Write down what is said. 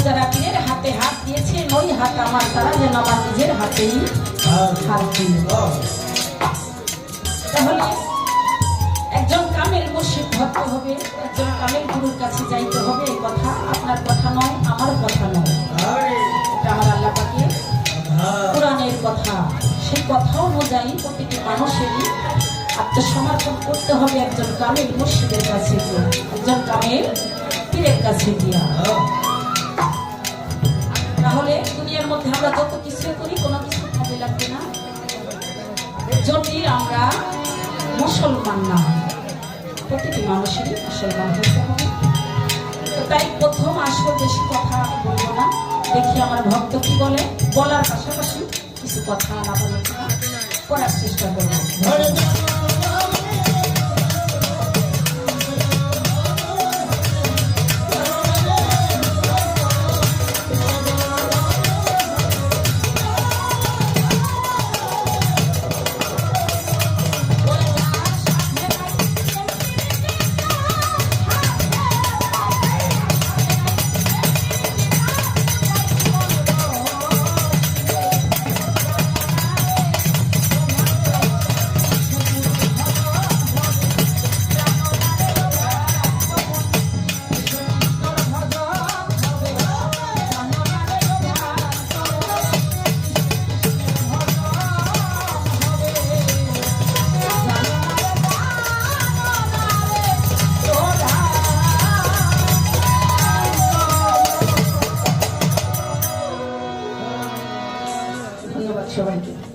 যারা পীরের হাতে হাত দিয়েছেন ওই হাত আমার তারা যেন আমার নিজের হাতেই হাত দিন। তাহলে একজন কামেল মুর্শিদ হতে হবে, একজন কামেল গুরুর কাছে যাইতে হবে। এই কথা আপনার কথা নয়, আমার কথা নয়, এটা আমার আল্লাহ পাকের কোরআনের কথা। সেই কথা অনুযায়ী প্রতিটি মানুষেরই আত্মসমর্পণ করতে হবে একজন কামেল মুর্শিদের কাছে গিয়ে, একজন কামেল পীরের কাছে গিয়া। তাহলে দুনিয়ার মধ্যে আমরা যত কিছু করি কোনো কিছু কাজে লাগবে না যদি আমরা মুসলমান না হই। প্রতিটি মানুষেরই মুসলমান হতে হবে। তো তাই প্রথম আসল বেশি কথা আমি বলবো না, দেখি আমার ভক্ত কি বলে, বলার পাশাপাশি কিছু কথা আলোচনা করার চেষ্টা করবো। সবাইকে।